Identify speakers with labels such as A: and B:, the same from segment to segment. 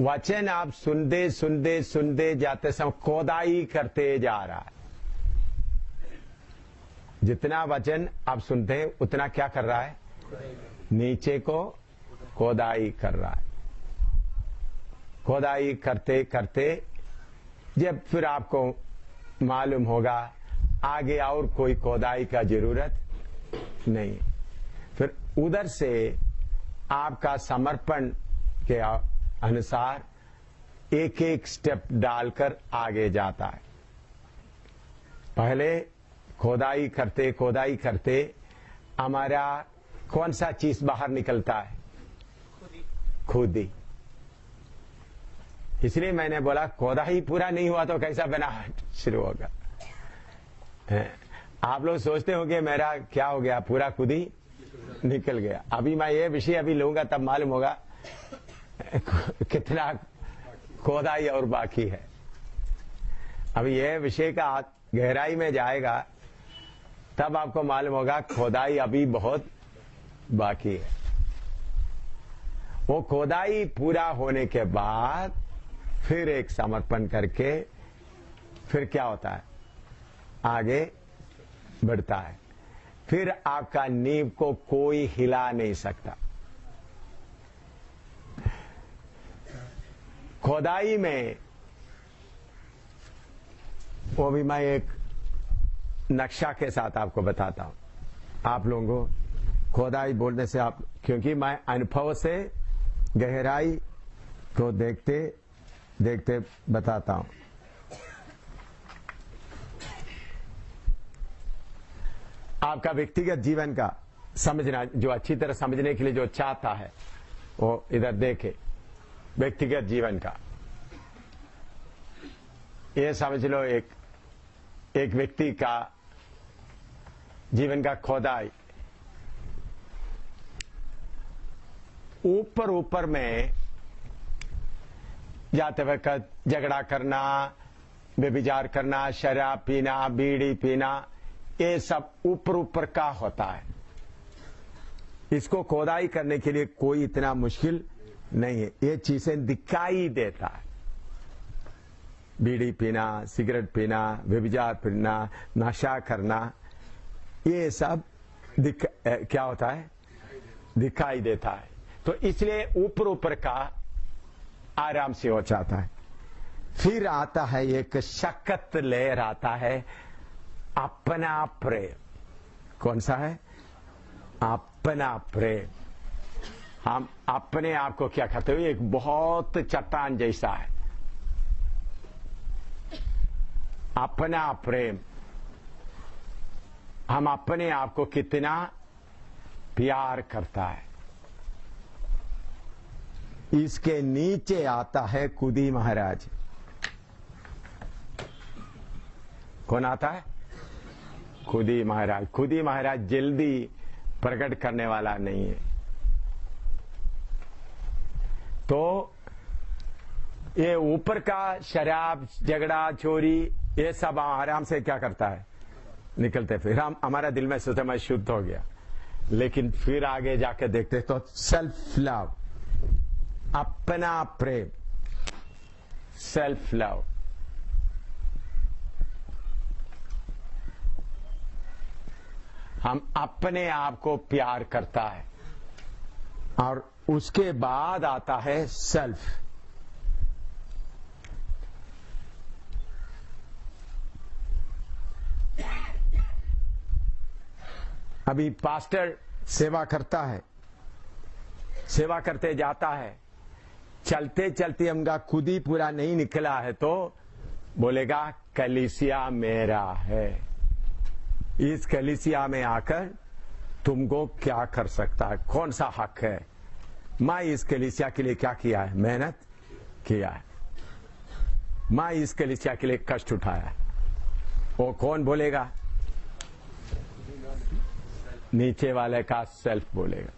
A: वचन आप सुनते सुनते सुनते जाते समय खोदाई करते जा रहा है। जितना वचन आप सुनते हैं उतना क्या कर रहा है? नीचे को खोदाई कर रहा है। खोदाई करते करते जब फिर आपको मालूम होगा आगे और कोई खोदाई का जरूरत नहीं, फिर उधर से आपका समर्पण के अनुसार एक एक स्टेप डालकर आगे जाता है। पहले खोदाई करते हमारा कौन सा चीज बाहर निकलता है? खुद ही। इसलिए मैंने बोला खोदाई पूरा नहीं हुआ तो कैसा बनावट शुरू होगा। आप लोग सोचते होंगे मेरा क्या हो गया, पूरा खुद ही निकल गया। अभी मैं ये विषय अभी लूंगा तब मालूम होगा कितना खोदाई और बाकी है। अभी ये विषय का गहराई में जाएगा तब आपको मालूम होगा खोदाई अभी बहुत बाकी है। वो खोदाई पूरा होने के बाद फिर एक समर्पण करके फिर क्या होता है? आगे बढ़ता है। फिर आपका नींव को कोई हिला नहीं सकता। खोदाई में वो भी मैं एक नक्शा के साथ आपको बताता हूं। आप लोगों को खोदाई बोलने से आप, क्योंकि मैं अनुभव से गहराई को देखते देखते बताता हूं। आपका व्यक्तिगत जीवन का समझना, जो अच्छी तरह समझने के लिए जो चाहता है वो इधर देखे। व्यक्तिगत जीवन का ये समझ लो, एक व्यक्ति का जीवन का खोदाई ऊपर ऊपर में जाते वक्त झगड़ा करना, व्यभिचार करना, शराब पीना, बीड़ी पीना, ये सब ऊपर ऊपर का होता है। इसको खोदाई करने के लिए कोई इतना मुश्किल नहीं है। ये चीजें दिखाई देता है। बीड़ी पीना, सिगरेट पीना, व्यभिचार पीना, नशा करना, ये सब क्या होता है? दिखाई देता है। तो इसलिए ऊपर ऊपर का आराम से हो जाता है। फिर आता है एक शक्कत लेयर आता है, अपना प्रेम। कौन सा है? अपना प्रेम। हम अपने आप को क्या कहते हैं? एक बहुत चट्टान जैसा है। अपना प्रेम। हम अपने आप को कितना प्यार करता है। इसके नीचे आता है खुदी महाराज। कौन आता है? खुदी महाराज। खुदी महाराज जल्दी प्रकट करने वाला नहीं है। तो ये ऊपर का शराब, झगड़ा, चोरी, ये सब आराम से क्या करता है? निकलते। फिर हमारा दिल में सोचता मैं शुद्ध हो गया, लेकिन फिर आगे जाके देखते तो सेल्फ लव, अपना प्रेम, सेल्फ लव। हम अपने आप को प्यार करता है और उसके बाद आता है सेल्फ। अभी पास्टर सेवा करता है, सेवा करते जाता है, चलते चलते हमका खुद ही पूरा नहीं निकला है तो बोलेगा कलीसिया मेरा है। इस कलीसिया में आकर तुमको क्या कर सकता है? कौन सा हक है? मैं इस कलीसिया के लिए क्या किया है? मेहनत किया है। मैं इस कलीसिया के लिए कष्ट उठाया है। वो कौन बोलेगा? नीचे वाले का सेल्फ बोलेगा।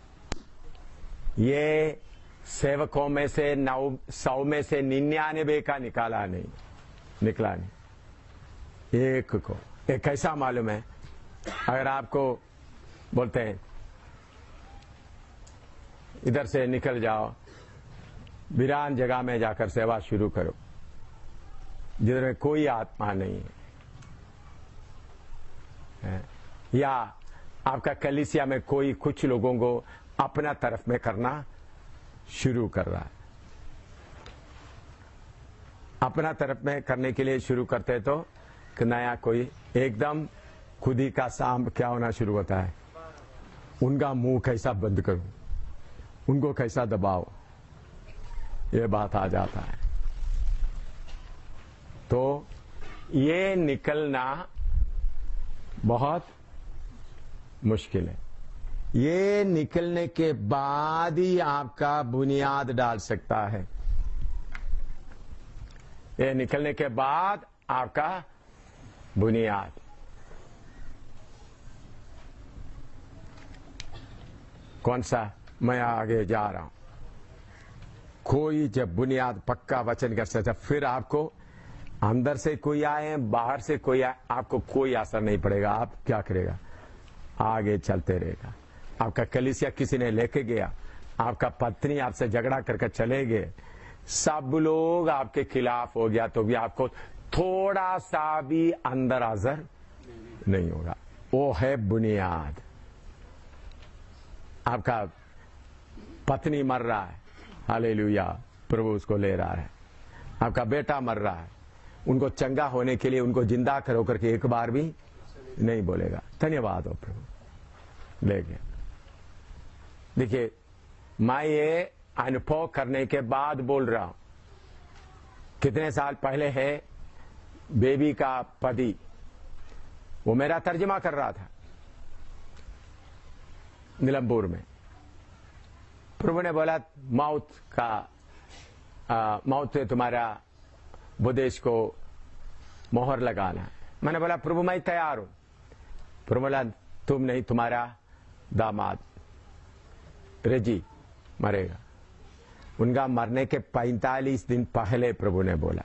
A: ये सेवकों में से 100 में से 99 का निकला नहीं। एक को एक कैसा मालूम है? अगर आपको बोलते हैं इधर से निकल जाओ, वीरान जगह में जाकर सेवा शुरू करो जिधर कोई आत्मा नहीं है, या आपका कलीसिया में कोई कुछ लोगों को अपना तरफ में करना शुरू कर रहा है। अपना तरफ में करने के लिए शुरू करते तो नया कोई एकदम खुद ही का सांप क्या होना शुरू होता है, उनका मुंह कैसा बंद करूं, उनको कैसा दबाओ, ये बात आ जाता है। तो ये निकलना बहुत मुश्किल है। ये निकलने के बाद ही आपका बुनियाद डाल सकता है। ये निकलने के बाद आपका बुनियाद। कौन सा? मैं आगे जा रहा हूं। कोई जब बुनियाद पक्का वचन कर सकता, फिर आपको अंदर से कोई आए बाहर से कोई आए, आपको कोई असर नहीं पड़ेगा। आप क्या करेगा? आगे चलते रहेगा। आपका कलीसिया किसी ने लेके गया, आपका पत्नी आपसे झगड़ा करके चले गए, सब लोग आपके खिलाफ हो गया, तो भी आपको थोड़ा सा भी अंदर असर नहीं होगा। वो है बुनियाद। आपका पत्नी मर रहा है, हालेलुया, प्रभु उसको ले रहा है। आपका बेटा मर रहा है, उनको चंगा होने के लिए उनको जिंदा करो करके एक बार भी नहीं बोलेगा, धन्यवाद हो प्रभु, ले गया। देखिए, मैं ये अनुभव करने के बाद बोल रहा हूं। कितने साल पहले है, बेबी का पति वो मेरा तर्जुमा कर रहा था नीलमपुर में। प्रभु ने बोला मौत से तुम्हारा बुदेश को मोहर लगाना है। मैंने बोला प्रभु मैं तैयार हूं। प्रभु बोला तुम नहीं, तुम्हारा दामाद रेजी मरेगा। उनका मरने के 45 दिन पहले प्रभु ने बोला।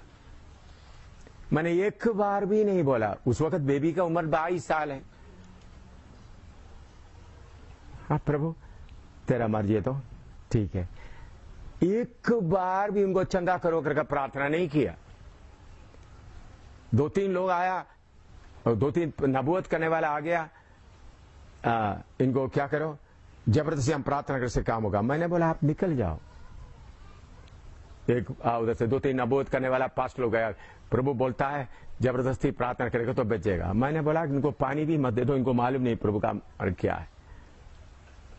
A: मैंने एक बार भी नहीं बोला। उस वक्त बेबी का उम्र 22 साल है। हाँ प्रभु तेरा मर्जी है तो ठीक है। एक बार भी उनको चंगा करो करके प्रार्थना नहीं किया। 2-3 लोग आया और 2-3 नबूवत करने वाला आ गया, इनको क्या करो, जबरदस्ती हम प्रार्थना कर से काम होगा। मैंने बोला आप निकल जाओ। एक उधर से 2-3 नबूवत करने वाला 5 लोग गया। प्रभु बोलता है जबरदस्ती प्रार्थना करेगा तो बचेगा। मैंने बोला इनको पानी भी मत दे दो, इनको मालूम नहीं प्रभु का क्या है।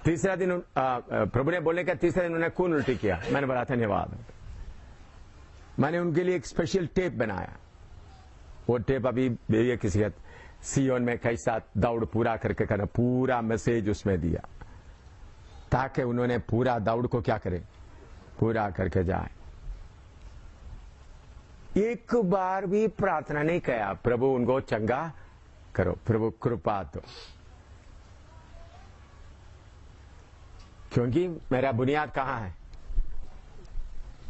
A: तीसरा दिन प्रभु ने बोलने का तीसरे दिन उन्होंने खून उल्टी किया। मैंने बोला धन्यवाद। मैंने उनके लिए एक स्पेशल टेप बनाया। वो टेप अभी भेजिए किसी का, सियोन में कैसा दौड़ पूरा करके करना, पूरा मैसेज उसमें दिया ताकि उन्होंने पूरा दौड़ को क्या करे, पूरा करके जाए। एक बार भी प्रार्थना नहीं किया प्रभु उनको चंगा करो, प्रभु कृपा दो, क्योंकि मेरा बुनियाद कहां है,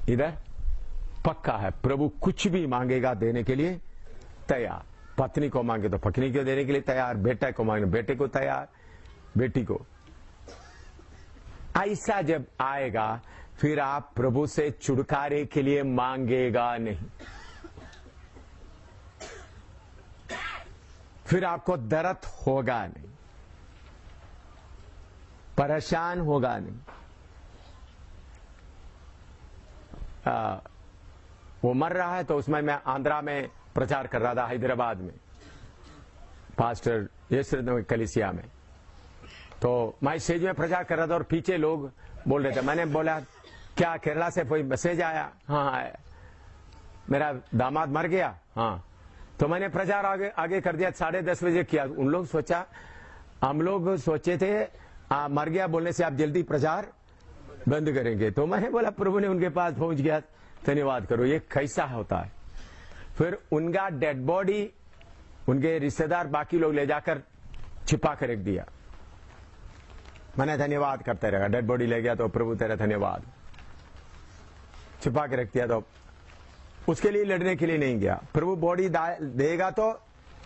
A: इधर पक्का है। प्रभु कुछ भी मांगेगा देने के लिए तैयार। पत्नी को मांगे तो पत्नी को देने के लिए तैयार, बेटा को मांगे बेटे को तैयार, बेटी को। ऐसा जब आएगा फिर आप प्रभु से छुटकारे के लिए मांगेगा नहीं, फिर आपको दर्द होगा नहीं, परेशान होगा नहीं। वो मर रहा है तो उसमें मैं आंध्रा में प्रचार कर रहा था, हैदराबाद में पास्टर यशरथ कलिसिया में। तो मैं स्टेज में प्रचार कर रहा था और पीछे लोग बोल रहे थे। मैंने बोला क्या केरला से कोई मैसेज आया? हाँ आया। मेरा दामाद मर गया? हाँ। तो मैंने प्रचार आगे कर दिया। 10:30 बजे किया। उन लोग सोचा, हम लोग सोचे थे मर गया बोलने से आप जल्दी प्रचार बंद करेंगे। तो मैंने बोला प्रभु ने उनके पास पहुंच गया, धन्यवाद करो। ये कैसा होता है। फिर उनका डेड बॉडी उनके रिश्तेदार बाकी लोग ले जाकर छिपा कर रख दिया। मैंने धन्यवाद करते रहा। डेड बॉडी ले गया तो प्रभु तेरा धन्यवाद, छिपा के रख दिया। तो उसके लिए लड़ने के लिए नहीं गया। प्रभु बॉडी देगा तो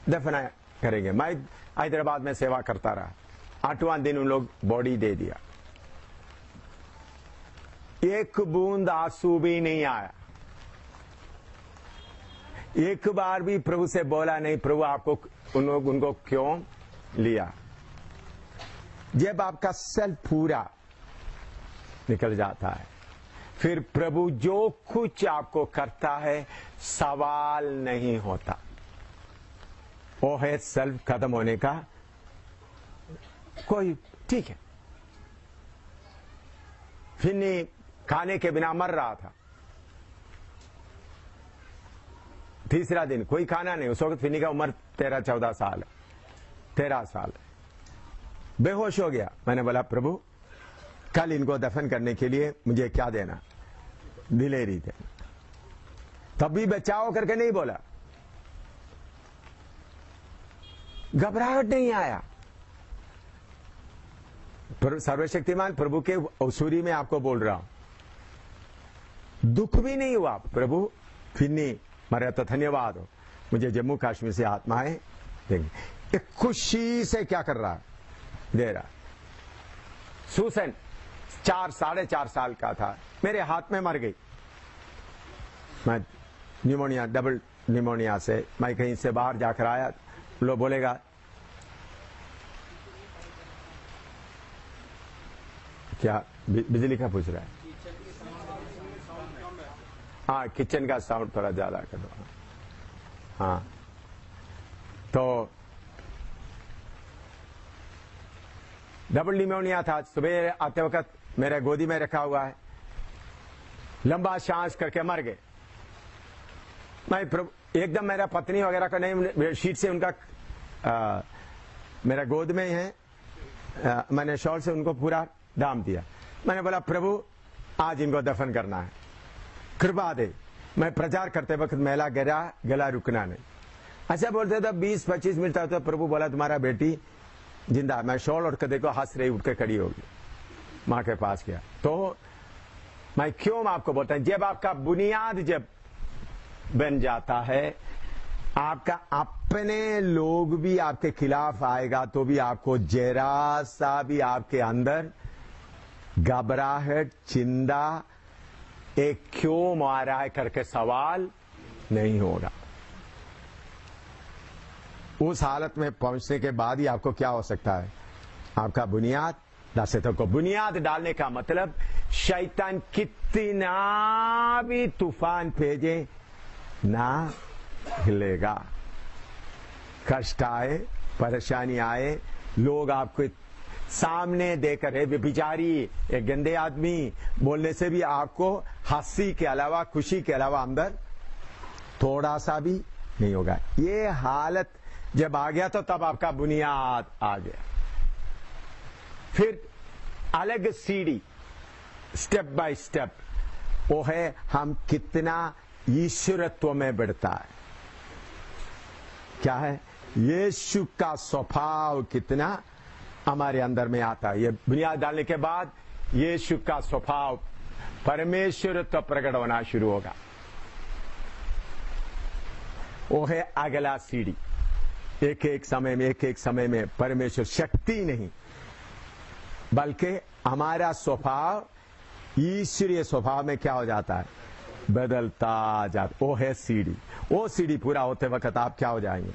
A: दफना करेंगे। मैं हैदराबाद में सेवा करता रहा। 8वां दिन उन लोग बॉडी दे दिया। एक बूंद आंसू भी नहीं आया। एक बार भी प्रभु से बोला नहीं, प्रभु आपको उनको क्यों लिया। जब आपका सेल्फ पूरा निकल जाता है, फिर प्रभु जो कुछ आपको करता है सवाल नहीं होता। वो है सेल्फ खत्म होने का कोई, ठीक है। फिन्नी खाने के बिना मर रहा था, तीसरा दिन कोई खाना नहीं। उस वक्त फिन्नी का उम्र 13-14 साल, 13 साल, बेहोश हो गया। मैंने बोला प्रभु कल इनको दफन करने के लिए मुझे क्या देना, दिलेरी थे। तब भी बचाओ करके नहीं बोला, घबराहट नहीं आया। सर्वशक्तिमान प्रभु के औसूरी में आपको बोल रहा हूं, दुख भी नहीं हुआ। प्रभु फिन्नी मरे तो धन्यवाद हो, मुझे जम्मू कश्मीर से आत्माएं देंगे। खुशी से क्या कर रहा है, दे रहा। सुसन 4-4.5 साल का था, मेरे हाथ में मर गई। मैं न्यूमोनिया, डबल न्यूमोनिया से मैं कहीं से बाहर जाकर आया। लोग बोलेगा क्या बिजली का पूछ रहा है? हाँ, किचन का साउंड थोड़ा ज्यादा कर दो। हाँ, तो डबल निमोनिया था। सुबह आते वक्त मेरे गोदी में रखा हुआ है, लंबा सांस करके मर गए। मैं एकदम, मेरा पत्नी वगैरह का नहीं, शीट से उनका मेरा गोद में ही है, मैंने शॉल से उनको पूरा दाम दिया। मैंने बोला प्रभु आज इनको दफन करना है, कृपा दे। मैं प्रचार करते वक्त मेला गला रुकना नहीं। अच्छा बोलते थे 20-25 मिनट तक, तो प्रभु बोला तुम्हारा बेटी जिंदा। मैं शॉल उठ के देखो, हंस रही, उठ के खड़ी होगी। मां के पास गया। तो मैं क्यों आपको बोलता हूं, जब आपका बुनियाद जब बन जाता है, आपका अपने लोग भी आपके खिलाफ आएगा तो भी आपको जरा सा भी आपके अंदर घबराहट, चिंता, एक क्यों मारा है करके सवाल नहीं होगा। उस हालत में पहुंचने के बाद ही आपको क्या हो सकता है, आपका बुनियाद दासेतों को बुनियाद डालने का मतलब शैतान कितना भी तूफान भेजे ना हिलेगा। कष्ट आए, परेशानी आए, लोग आपको सामने देकर है बेचारी, एक गंदे आदमी बोलने से भी आपको हंसी के अलावा, खुशी के अलावा अंदर थोड़ा सा भी नहीं होगा। ये हालत जब आ गया तो तब आपका बुनियाद आ गया। फिर अलग सीढ़ी, स्टेप बाय स्टेप, वो है हम कितना ईश्वरत्व में बढ़ता है। क्या है, यीशु का स्वभाव कितना हमारे अंदर में आता है। ये बुनियाद डालने के बाद यीशु का स्वभाव, परमेश्वरत्व प्रकट होना शुरू होगा। वो है अगला सीढ़ी। एक एक समय में परमेश्वर शक्ति नहीं बल्कि हमारा स्वभाव ईश्वरीय स्वभाव में क्या हो जाता है, बदलता जाता। वो है सीढ़ी। वो सीढ़ी पूरा होते वक्त आप क्या हो जाएंगे।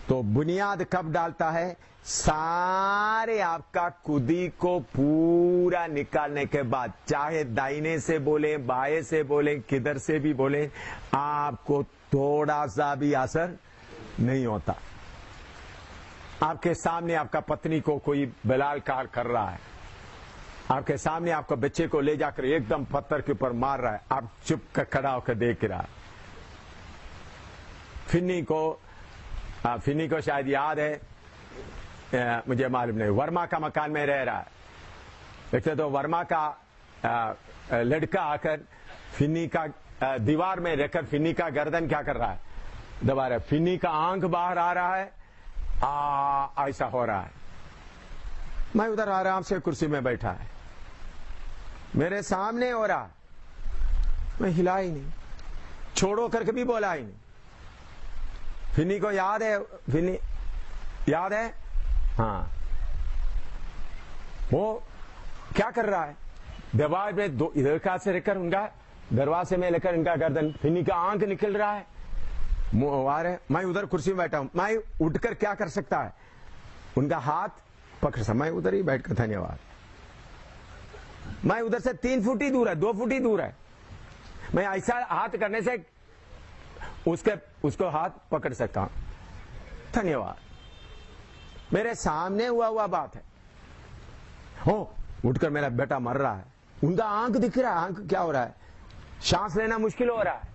A: तो बुनियाद कब डालता है, सारे आपका कुदी को पूरा निकालने के बाद, चाहे दाहिने से बोले, बाएं से बोले, किधर से भी बोले, आपको थोड़ा सा भी असर नहीं होता। आपके सामने आपका पत्नी को कोई बलात्कार कर रहा है, आपके सामने आपको बच्चे को ले जाकर एकदम पत्थर के ऊपर मार रहा है, आप चुप कर खड़ा होकर देख रहा है। फिन्नी को शायद याद है, मुझे मालूम नहीं, वर्मा का मकान में रह रहा है। देखते तो वर्मा का लड़का आकर फिन्नी का दीवार में रहकर फिन्नी का गर्दन क्या कर रहा है, दबा रहा है। फिन्नी का आंख बाहर आ रहा है, ऐसा हो रहा है। मैं उधर आराम से कुर्सी में बैठा है, मेरे सामने हो रहा, मैं हिला ही नहीं, छोड़ो करके भी बोला ही नहीं। फिन्नी को याद है, फिन्नी याद है, हाँ, वो क्या कर रहा है, दरवाजे में दो इधर का से लेकर उनका दरवाजे में लेकर इनका गर्दन, फिर इनका आंख निकल रहा है, मुंह आ रहे। मैं उधर कुर्सी में बैठा हूं, मैं उठकर क्या कर सकता है? उनका हाथ पकड़ सकता, मैं उधर ही बैठकर धन्यवाद। मैं उधर से 3 फुट ही दूर है, 2 फुट ही दूर है, मैं ऐसा हाथ करने से उसको हाथ पकड़ सकता हूं, धन्यवाद। मेरे सामने हुआ बात है। हो उठकर मेरा बेटा मर रहा है, उनका आंख दिख रहा है, आंख क्या हो रहा है, सांस लेना मुश्किल हो रहा है,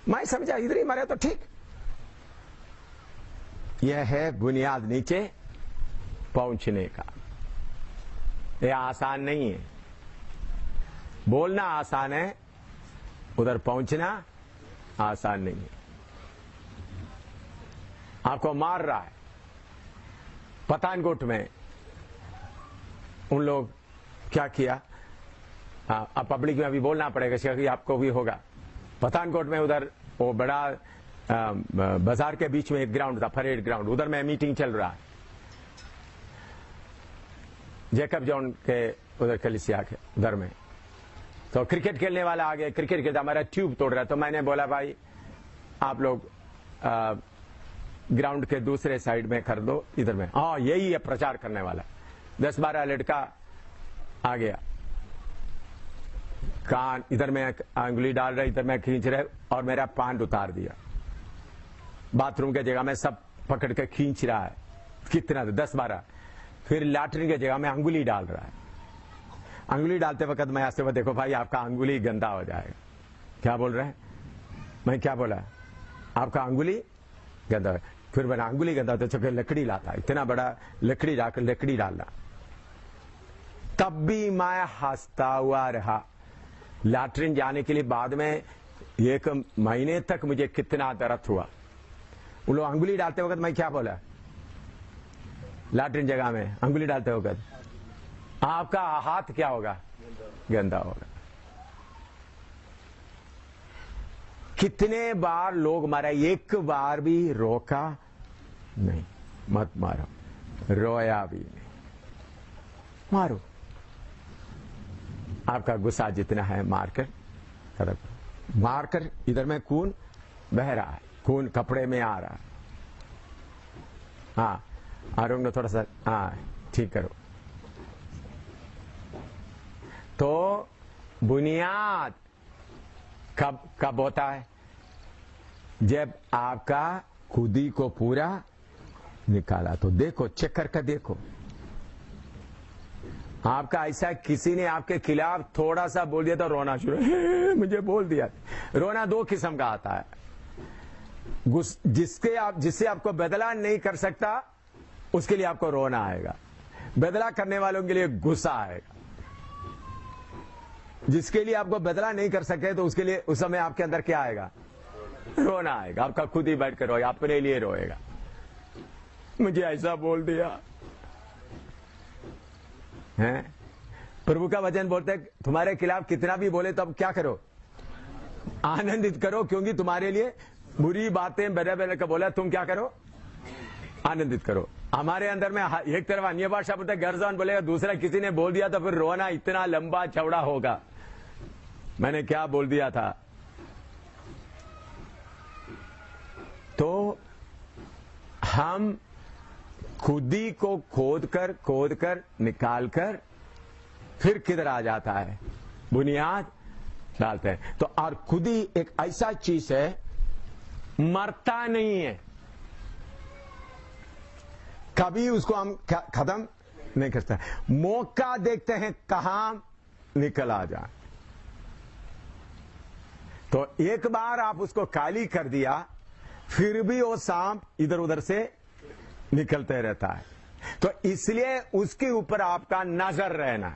A: मैं समझा इधर ही मरे तो ठीक। यह है बुनियाद नीचे पहुंचने का। यह आसान नहीं है, बोलना आसान है, उधर पहुंचना आसान नहीं है। आपको मार रहा है पठानकोट में, उन लोग क्या किया, अब पब्लिक में अभी बोलना पड़ेगा, क्योंकि आपको भी होगा। पठानकोट में उधर वो बड़ा बाजार के बीच में एक ग्राउंड था, परेड ग्राउंड, उधर में मीटिंग चल रहा है, जैकब जॉन के उधर कलिसिया के उधर में। तो क्रिकेट खेलने वाला आ गया, क्रिकेट खेलता, हमारा ट्यूब तोड़ रहा। तो मैंने बोला भाई आप लोग ग्राउंड के दूसरे साइड में कर दो, इधर में। हाँ यही है प्रचार करने वाला। 10-12 लड़का आ गया, कान इधर में अंगुली डाल रहे, इधर में खींच रहे, और मेरा पैंट उतार दिया। बाथरूम के जगह में सब पकड़ के खींच रहा है, कितना 10-12। फिर लैट्रिन के जगह में अंगुली डाल रहा है। अंगुली डालते वक्त मैं ऐसे देखो भाई आपका अंगुली गंदा हो जाएगा। क्या बोल रहे हैं? मैं क्या बोला? आपका अंगुली गंदा है। फिर मैंने अंगुली गंदा तो चुके लकड़ी लाता, इतना बड़ा लकड़ी लाकर लकड़ी डालना। तब भी मैं हंसता हुआ रहा। लैट्रिन जाने के लिए बाद में 1 महीने तक मुझे कितना दर्द हुआ। उन लोग अंगुली डालते वक्त मैं क्या बोला? लैट्रिन जगह में अंगुली डालते वक्त आपका हाथ क्या होगा? गंदा होगा। कितने बार लोग मारा, एक बार भी रोका नहीं, मत मारो, रोया भी नहीं, मारो। आपका गुस्सा जितना है मारकर, मारकर इधर में खून बह रहा है, खून कपड़े में आ रहा है। हाँ आरोग्य थोड़ा सा, हाँ ठीक करो। तो बुनियाद कब होता है? जब आपका खुदी को पूरा निकाला। तो देखो, चेक करके देखो, आपका ऐसा किसी ने आपके खिलाफ थोड़ा सा बोल दिया तो रोना शुरू, मुझे बोल दिया। रोना 2 किस्म का आता है, जिससे आपको बदला नहीं कर सकता उसके लिए आपको रोना आएगा, बदला करने वालों के लिए गुस्सा आएगा। जिसके लिए आपको बदला नहीं कर सके तो उसके लिए उस समय आपके अंदर क्या आएगा? रोना आएगा। आपका खुद ही बैठ कर रोएगा, अपने लिए रोएगा, मुझे ऐसा बोल दिया है। प्रभु का वचन बोलते है तुम्हारे खिलाफ कितना भी बोले तो अब क्या करो? आनंदित करो, क्योंकि तुम्हारे लिए बुरी बातें बड़े बड़े का बोला, तुम क्या करो? आनंदित करो। हमारे अंदर में एक तरफ अन्य भाषा बोलते गर्जन बोलेगा, दूसरा किसी ने बोल दिया तो फिर रोना इतना लंबा चौड़ा होगा। मैंने क्या बोल दिया था? तो हम खुदी को खोद कर निकाल कर फिर किधर आ जाता है? बुनियाद डालते हैं। तो और खुदी एक ऐसा चीज है, मरता नहीं है, कभी उसको हम खत्म नहीं करते। मौका देखते हैं कहां निकल आ जाए। तो एक बार आप उसको खाली कर दिया, फिर भी वो सांप इधर उधर से निकलते रहता है। तो इसलिए उसके ऊपर आपका नजर रहना।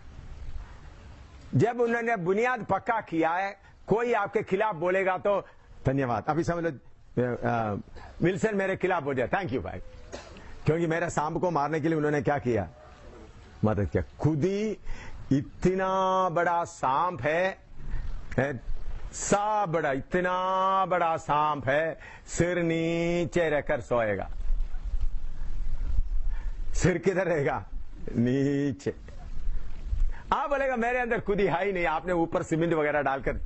A: जब उन्होंने बुनियाद पक्का किया है, कोई आपके खिलाफ बोलेगा तो धन्यवाद। अभी समझ लो विल्सन मेरे खिलाफ बोल दिया, थैंक यू भाई, क्योंकि मेरे सांप को मारने के लिए उन्होंने क्या किया? मदद किया। खुदी इतना बड़ा सांप है, सा बड़ा, इतना बड़ा सांप है, सिर नीचे रहकर सोएगा। सिर किधर रहेगा? नीचे। आप बोलेगा मेरे अंदर खुदी है ही नहीं, आपने ऊपर सीमेंट वगैरह डालकर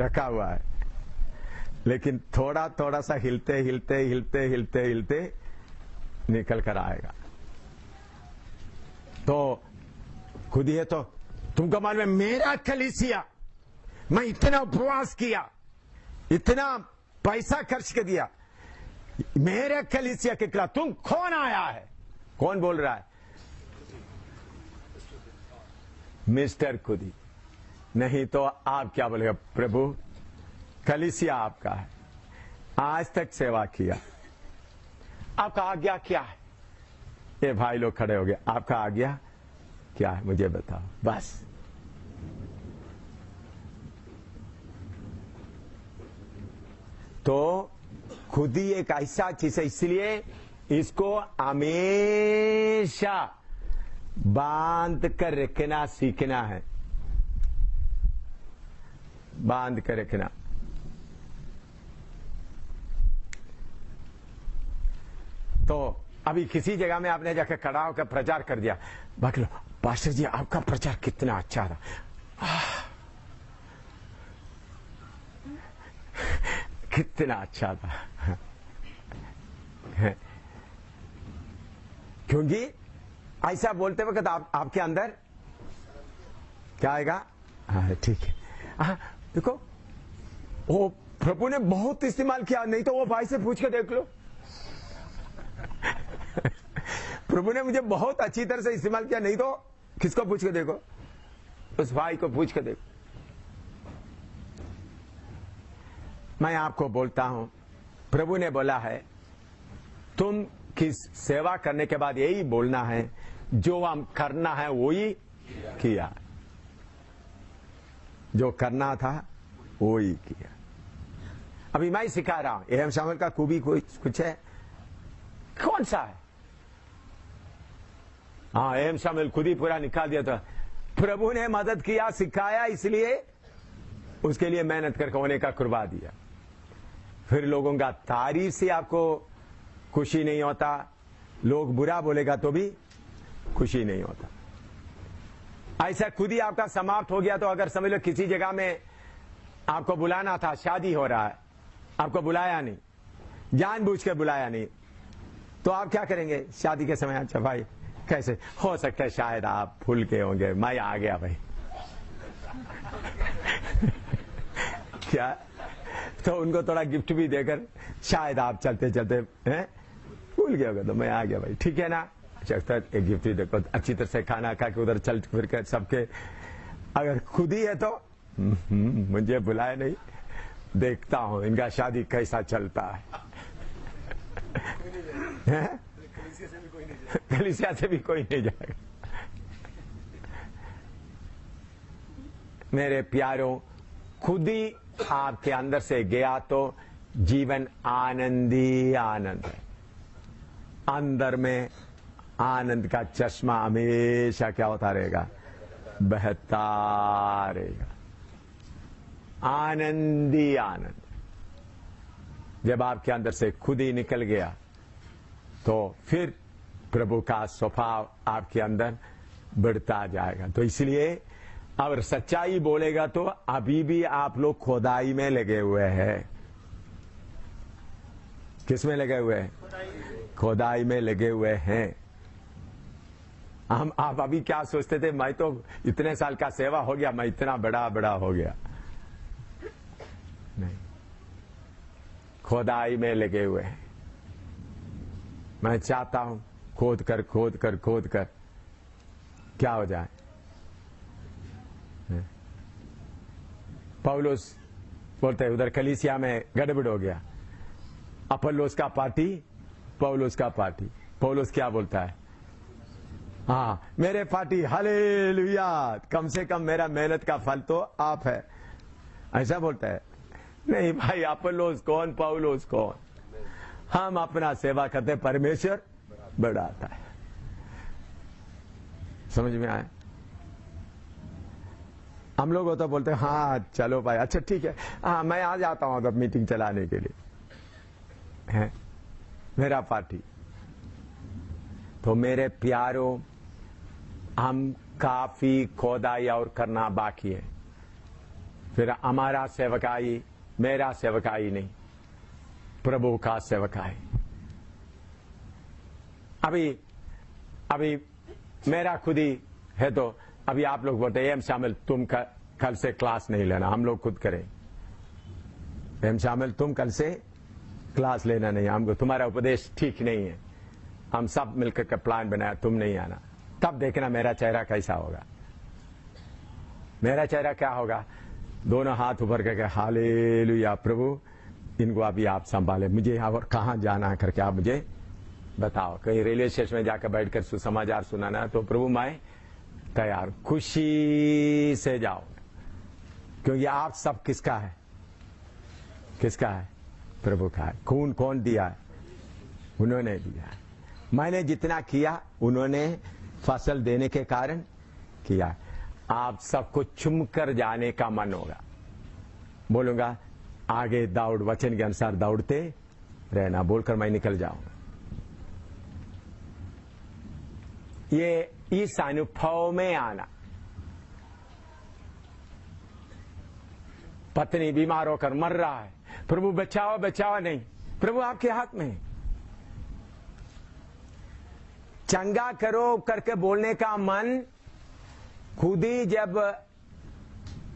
A: रखा हुआ है। लेकिन थोड़ा थोड़ा सा हिलते हिलते हिलते हिलते हिलते निकल कर आएगा। तो खुदी है तो तुमको मालूम है, मेरा कलीसिया, मैं इतना उपवास किया, इतना पैसा खर्च कर दिया, मेरे कलीसिया के खिलाफ तुम कौन आया है? कौन बोल रहा है? मिस्टर खुदी। नहीं तो आप क्या बोलेगा? प्रभु कलीसिया आपका है, आज तक सेवा किया, आपका आज्ञा क्या है? ये भाई लोग खड़े हो गए, आपका आज्ञा क्या है मुझे बताओ बस। तो खुदी एक ऐसा चीज है, इसलिए इसको हमेशा बांध कर रखना सीखना है, बांध कर रखना। तो अभी किसी जगह में आपने जाकर खड़ा होकर प्रचार कर दिया, बाकी लो पास्टर जी आपका प्रचार कितना अच्छा था, कितना अच्छा था। क्योंकि ऐसा बोलते वक्त आपके अंदर क्या आएगा? हाँ ठीक है, देखो वो प्रभु ने बहुत इस्तेमाल किया, नहीं तो वो भाई से पूछ के देख लो। प्रभु ने मुझे बहुत अच्छी तरह से इस्तेमाल किया, नहीं तो किसको पूछ के देखो? उस भाई को पूछ के देखो। मैं आपको बोलता हूं, प्रभु ने बोला है तुम किस सेवा करने के बाद यही बोलना है, जो हम करना है वही किया, जो करना था वही किया। अभी मैं सिखा रहा हूं, एम शामिल का खूबी कुछ है, कौन सा है? हाँ, एम शामिल खुद ही पूरा निकाल दिया था। प्रभु ने मदद किया, सिखाया, इसलिए उसके लिए मेहनत करके होने का कुर्बा दिया। फिर लोगों का तारीफ से आपको खुशी नहीं होता, लोग बुरा बोलेगा तो भी खुशी नहीं होता। ऐसा खुद ही आपका समाप्त हो गया तो अगर समझ लो किसी जगह में आपको बुलाना था, शादी हो रहा है, आपको बुलाया नहीं, जानबूझ के बुलाया नहीं, तो आप क्या करेंगे शादी के समय? अच्छा भाई कैसे हो सकता है, शायद आप भूल के होंगे, मैं आ गया भाई। क्या? तो उनको थोड़ा गिफ्ट भी देकर शायद आप चलते चलते हैं भूल गए होगा, तो मैं आ गया भाई, ठीक है ना? अच्छा एक गिफ्ट ही देखो, अच्छी तरह से खाना खा के उधर चल फिर कर सबके। अगर खुद ही है तो मुझे बुलाया नहीं, देखता हूं इनका शादी कैसा चलता है। कलीसिया से भी कोई नहीं जाएगा। मेरे प्यारों, खुद ही आपके अंदर से गया तो जीवन आनंदी आनंद है। अंदर में आनंद का चश्मा हमेशा क्या होता रहेगा? बहता रहेगा, आनंदी आनंद। जब आपके अंदर से खुद ही निकल गया तो फिर प्रभु का स्वभाव आपके अंदर बढ़ता जाएगा। तो इसलिए अगर सच्चाई बोलेगा तो अभी भी आप लोग खोदाई में लगे हुए हैं। किस में लगे हुए हैं? खोदाई में लगे हुए हैं। आप अभी क्या सोचते थे, मैं तो इतने साल का सेवा हो गया, मैं इतना बड़ा बड़ा हो गया। नहीं, खोदाई में लगे हुए हैं। मैं चाहता हूं खोद कर खोद कर खोद कर क्या हो जाए। पौलुस बोलते हैं उधर कलीसिया में गड़बड़ हो गया, अपोलोस का पार्टी, पौलुस का पार्टी। पौलुस क्या बोलता है? हाँ मेरे पार्टी, हालेलुया, कम से कम मेरा मेहनत का फल तो आप है, ऐसा बोलता है। नहीं भाई, अपोलोस कौन, पौलुस कौन? हम अपना सेवा करते, परमेश्वर बढ़ाता है। समझ में आए? हम लोग तो बोलते हैं हाँ चलो भाई, अच्छा ठीक है, हाँ मैं आ जाता हूं अब मीटिंग चलाने के लिए, है मेरा पार्टी। तो मेरे प्यारों, हम काफी खोदाई और करना बाकी है। फिर हमारा सेवकाई मेरा सेवकाई नहीं, प्रभु का सेवकाई। अभी मेरा खुद ही है, तो अभी आप लोग बोलते एम शामिल तुम कल से क्लास नहीं लेना, हम लोग खुद करें। एम शामिल तुम कल से क्लास लेना नहीं, हमको तुम्हारा उपदेश ठीक नहीं है, हम सब मिलकर का प्लान बनाया, तुम नहीं आना। तब देखना मेरा चेहरा कैसा होगा। मेरा चेहरा क्या होगा? दोनों हाथ ऊपर करके हालेलुया प्रभु, इनको अभी आप संभाले, मुझे और कहां जाना करके आप मुझे बताओ। कहीं रेलवे स्टेशन में जाकर बैठकर सुसमाचार सुनाना, तो प्रभु मैं तैयार, खुशी से जाओ, क्योंकि आप सब किसका है? किसका है? प्रभु का है। खून कौन दिया है? उन्होंने दिया है। मैंने जितना किया उन्होंने फसल देने के कारण किया। आप सबको चुमकर जाने का मन होगा। बोलूंगा आगे दौड़, वचन के अनुसार दौड़ते रहना बोलकर मैं निकल जाऊंगा। ये इस अनुभव में आना। पत्नी बीमार होकर मर रहा है, प्रभु बचाओ बचाओ, नहीं, प्रभु आपके हाथ में है। चंगा करो करके बोलने का मन खुद ही जब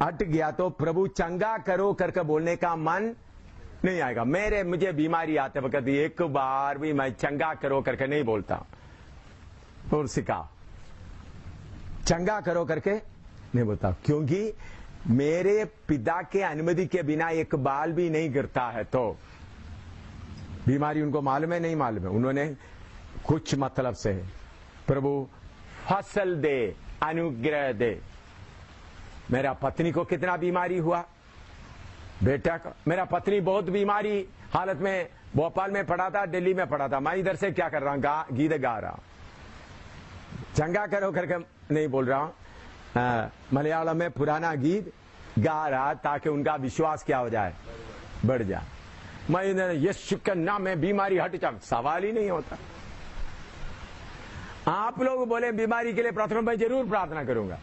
A: हट गया तो प्रभु चंगा करो करके बोलने का मन नहीं आएगा। मुझे बीमारी आते वक्त एक बार भी मैं चंगा करो करके नहीं बोलता, और सिखा चंगा करो करके नहीं बोलता, क्योंकि मेरे पिता के अनुमति के बिना एक बाल भी नहीं गिरता है। तो बीमारी उनको मालूम है, नहीं मालूम है, उन्होंने कुछ मतलब से प्रभु फसल दे, अनुग्रह दे। मेरा पत्नी को कितना बीमारी हुआ, बेटा का, मेरा पत्नी बहुत बीमारी हालत में भोपाल में पड़ा था, दिल्ली में पड़ा था। मैं इधर से क्या कर रहा हूं? गीत गा रहा हूं। चंगा करो करके नहीं बोल रहा हूं, मलयालम में पुराना गीत गा रहा ताकि उनका विश्वास क्या हो जाए, बढ़ जाए। मैं यीशु के नाम में बीमारी हट जाए, सवाल ही नहीं होता। आप लोग बोले बीमारी के लिए प्रार्थना, मैं जरूर प्रार्थना करूंगा।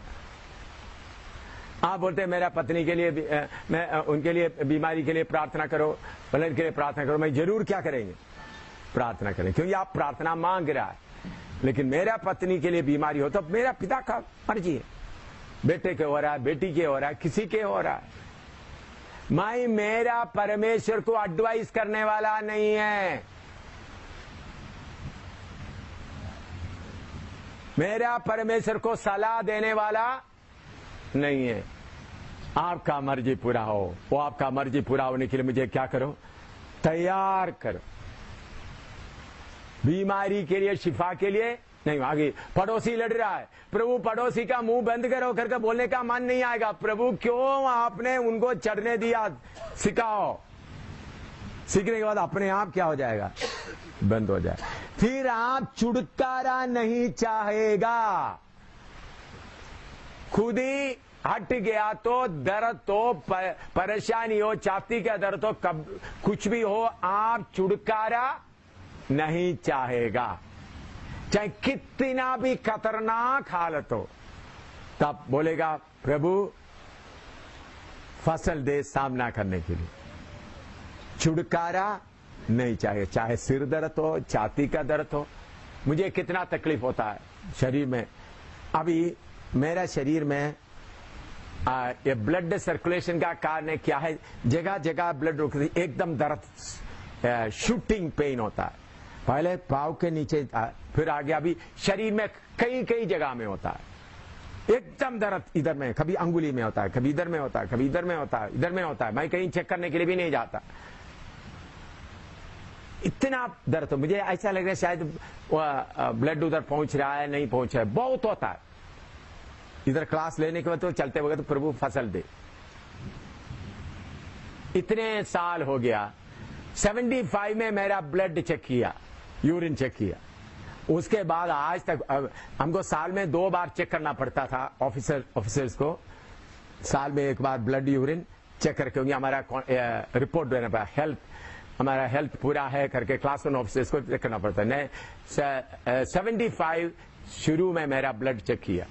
A: आप बोलते मेरा पत्नी के लिए मैं उनके लिए बीमारी के लिए प्रार्थना करो, ब्लड के लिए प्रार्थना करो, मैं जरूर क्या करेंगे? प्रार्थना करें, क्योंकि आप प्रार्थना मांग रहा है। लेकिन मेरा पत्नी के लिए बीमारी हो तो मेरा पिता का मर्जी है, बेटे के हो रहा है, बेटी के हो रहा है, किसी के हो रहा है। मैं मेरा परमेश्वर को एडवाइस करने वाला नहीं है, मेरा परमेश्वर को सलाह देने वाला नहीं है। आपका मर्जी पूरा हो, वो आपका मर्जी पूरा होने के लिए मुझे क्या करो? तैयार करो। बीमारी के लिए, शिफा के लिए नहीं। आगे पड़ोसी लड़ रहा है, प्रभु पड़ोसी का मुंह बंद करो करके बोलने का मन नहीं आएगा। प्रभु क्यों आपने उनको चढ़ने दिया? सिखाओ। सीखने के बाद अपने आप क्या हो जाएगा? बंद हो जाए। फिर आप छुटकारा नहीं चाहेगा, खुद ही हट गया तो दर्द हो, परेशानी हो, छाती का दर्द हो, कब कुछ भी हो, आप छुटकारा नहीं चाहेगा, चाहे कितना भी खतरनाक हालत हो। तब बोलेगा प्रभु फसल दे सामना करने के लिए। छुटकारा नहीं चाहिए, चाहे सिर दर्द हो, छाती का दर्द हो। मुझे कितना तकलीफ होता है शरीर में। अभी मेरा शरीर में ये ब्लड सर्कुलेशन का कारण क्या है? जगह जगह ब्लड रुकती, एकदम दर्द, शूटिंग पेन होता है। पहले पाँव के नीचे, फिर आगे अभी शरीर में कई कई जगह में होता है एकदम दर्द। इधर में कभी अंगुली में होता है, कभी इधर में होता है, कभी इधर में होता है, इधर में होता है। मैं कहीं चेक करने के लिए भी नहीं जाता, इतना दर्द। मुझे ऐसा लग रहा है शायद ब्लड उधर पहुंच रहा है, नहीं पहुंच रहा है, बहुत होता है। इधर क्लास लेने के बाद तो चलते वक्त तो प्रभु फसल दे। इतने साल हो गया, 75 में मेरा ब्लड चेक किया, यूरिन चेक किया। उसके बाद आज तक हमको साल में 2 बार चेक करना पड़ता था, ऑफिसर्स को साल में 1 बार ब्लड यूरिन चेक करके, क्योंकि हमारा रिपोर्ट देना पड़ा, हमारा हेल्थ पूरा है करके क्लास 1 ऑफिसर्स को चेक करना पड़ता है। 75 शुरू में मेरा ब्लड चेक किया,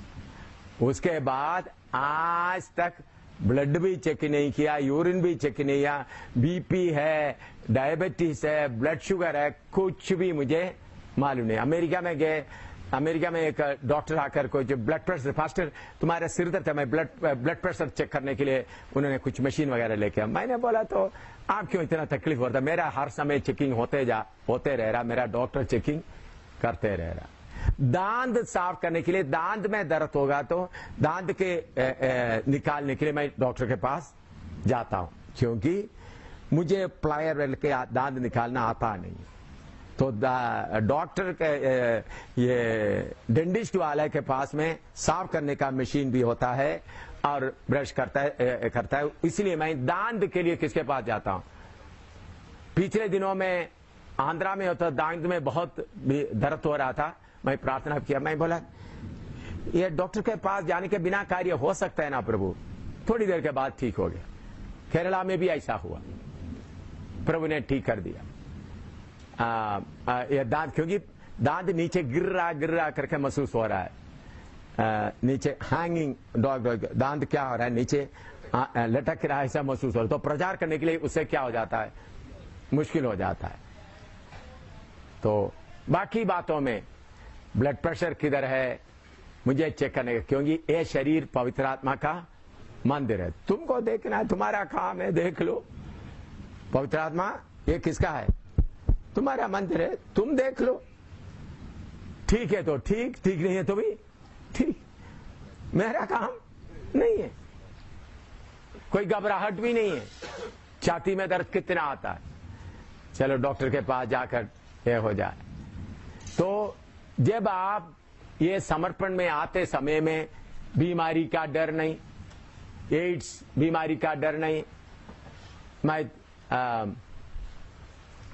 A: उसके बाद आज तक ब्लड भी चेक नहीं किया, यूरिन भी चेक नहीं किया, बीपी है, डायबिटीज है, ब्लड शुगर है, कुछ भी मुझे मालूम नहीं। अमेरिका में गए, अमेरिका में एक डॉक्टर आकर को जो ब्लड प्रेशर, फास्टर तुम्हारा सिर दर्द है, मैं ब्लड प्रेशर चेक करने के लिए उन्होंने कुछ मशीन वगैरह लेके, मैंने बोला तो आप क्यों इतना तकलीफ होता, मेरा हर समय चेकिंग होते रह रहा, मेरा डॉक्टर चेकिंग करते रह रहा। दांत साफ करने के लिए, दांत में दर्द होगा तो दांत के निकालने के लिए मैं डॉक्टर के पास जाता हूं, क्योंकि मुझे प्लायर के दांत निकालना आता नहीं। तो डॉक्टर के ये डेंटिस्ट वाले के पास में साफ करने का मशीन भी होता है और ब्रश करता है, इसलिए मैं दांत के लिए किसके पास जाता हूं। पिछले दिनों में आंध्रा में होता, दांत में बहुत दर्द हो रहा था, मैं प्रार्थना किया, मैं बोला ये डॉक्टर के पास जाने के बिना कार्य हो सकता है ना प्रभु। थोड़ी देर के बाद ठीक हो गया। केरला में भी ऐसा हुआ, प्रभु ने ठीक कर दिया। ये दांत, क्योंकि दांत नीचे गिर रहा करके महसूस हो रहा है, नीचे हैंगिंग दांत क्या हो रहा है, नीचे लटक रहा है, ऐसा महसूस हो रहा है। तो प्रचार करने के लिए उससे क्या हो जाता है, मुश्किल हो जाता है। तो बाकी बातों में ब्लड प्रेशर किधर है मुझे चेक करने का, क्योंकि ये शरीर पवित्र आत्मा का मंदिर है, तुमको देखना है, तुम्हारा काम है, देख लो। पवित्र आत्मा ये किसका है, तुम्हारा मंदिर है, तुम देख लो। ठीक है तो ठीक, ठीक नहीं है तो भी ठीक, मेरा काम नहीं है। कोई घबराहट भी नहीं है, छाती में दर्द कितना आता है, चलो डॉक्टर के पास जाकर ये हो जाए। तो जब आप ये समर्पण में आते समय में बीमारी का डर नहीं, एड्स बीमारी का डर नहीं। मैं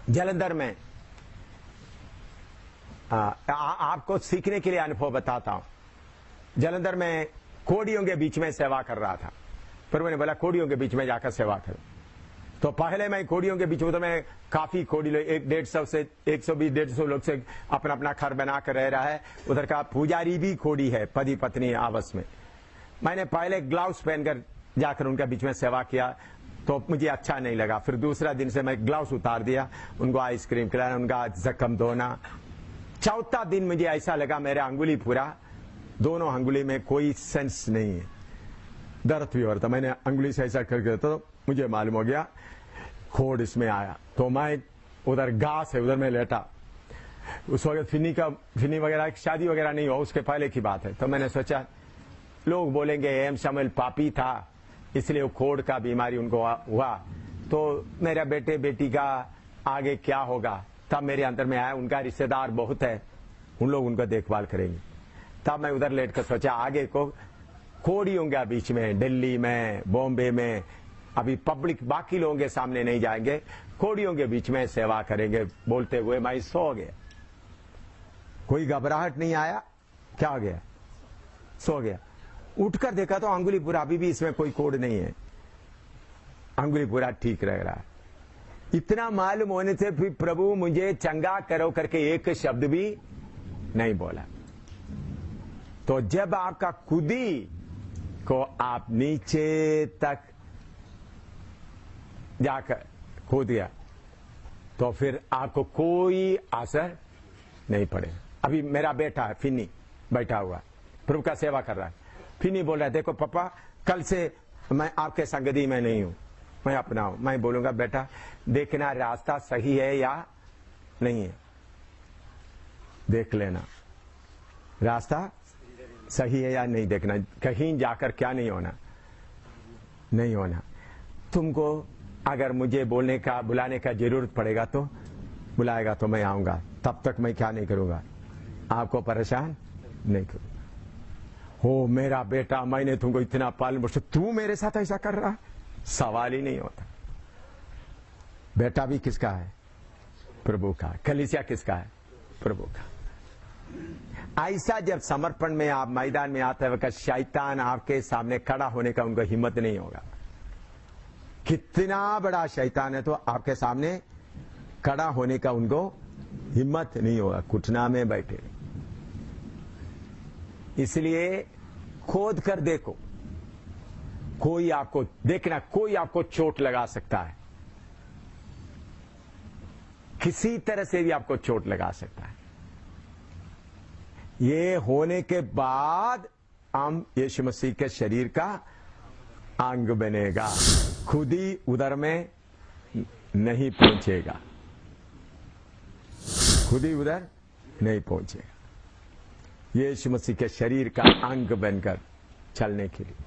A: जलंधर में आपको सीखने के लिए अनुभव बताता हूं। जलंधर में कोड़ियों के बीच में सेवा कर रहा था, पर मैंने बोला कोड़ियों के बीच में जाकर सेवा करो। तो पहले मैं कोड़ियों के बीच में, तो मैं काफी कोड़ी लोग 150 से 120-150 लोग से अपना अपना घर बना कर रह रहा है। उधर का पुजारी भी कोड़ी है, पति पत्नी आपस में। मैंने पहले ग्लव्स पहनकर जाकर उनके बीच में सेवा किया तो मुझे अच्छा नहीं लगा। फिर दूसरा दिन से मैं ग्लव्स उतार दिया, उनको आइसक्रीम खिलाना, उनका जख्म धोना। चौथा दिन मुझे ऐसा लगा मेरा अंगुली पूरा, दोनों अंगुली में कोई सेंस नहीं है, दर्द भी हो रहा था। मैंने अंगुली से ऐसा करके तो मुझे मालूम हो गया खोड़ इसमें आया। तो मैं उधर घास है, उधर मैं लेटा। उस वक्त फिनी वगैरह शादी वगैरह नहीं हुआ, उसके पहले की बात है। तो मैंने सोचा लोग बोलेंगे एम शमल पापी था इसलिए वो खोड़ का बीमारी उनको हुआ, तो मेरा बेटे बेटी का आगे क्या होगा। तब मेरे अंदर में आया उनका रिश्तेदार बहुत है, उन लोग उनका देखभाल करेंगे। तब मैं उधर लेट कर सोचा आगे को कोड़ियों के बीच में, दिल्ली में, बॉम्बे में, अभी पब्लिक बाकी लोगों के सामने नहीं जाएंगे, कोड़ियों के बीच में सेवा करेंगे। बोलते हुए मैं सो गया, कोई घबराहट नहीं आया, क्या हो गया, सो गया। उठकर देखा तो अंगुली पूरा, अभी भी इसमें कोई कोड़ नहीं है, अंगुली पूरा ठीक रह रहा है। इतना मालूम होने से फिर प्रभु मुझे चंगा करो करके एक शब्द भी नहीं बोला। तो जब आपका खुदी को आप नीचे तक जाकर कूद गया तो फिर आपको कोई असर नहीं पड़ेगा। अभी मेरा बेटा है फिनी बैठा हुआ, प्रभु का सेवा कर रहा है। फिनी बोल रहा है देखो पापा कल से मैं आपके संगति में नहीं हूं, मैं अपना हूं। मैं बोलूंगा बेटा देखना रास्ता सही है या नहीं है, देख लेना रास्ता सही है या नहीं, देखना कहीं जाकर क्या नहीं होना, नहीं होना। तुमको अगर मुझे बोलने का बुलाने का जरूरत पड़ेगा तो बुलाएगा तो मैं आऊंगा, तब तक मैं क्या नहीं करूंगा, आपको परेशान नहीं करूंगा। हो मेरा बेटा मैंने तुमको इतना पालन पोषण, तू मेरे साथ ऐसा कर रहा, सवाल ही नहीं होता। बेटा भी किसका है, प्रभु का। कलीसिया किसका है, प्रभु का। ऐसा जब समर्पण में आप मैदान में आते वक्त शैतान आपके सामने खड़ा होने का उनको हिम्मत नहीं होगा। कितना बड़ा शैतान है तो आपके सामने खड़ा होने का उनको हिम्मत नहीं होगा, घुटना में बैठे। इसलिए खोद कर देखो, कोई आपको देखना, कोई आपको चोट लगा सकता है, किसी तरह से भी आपको चोट लगा सकता है। ये होने के बाद हम यीशु मसीह के शरीर का अंग बनेगा, खुद ही उधर में नहीं पहुंचेगा, खुद ही उधर नहीं पहुंचेगा। यीशु मसीह के शरीर का अंग बनकर चलने के लिए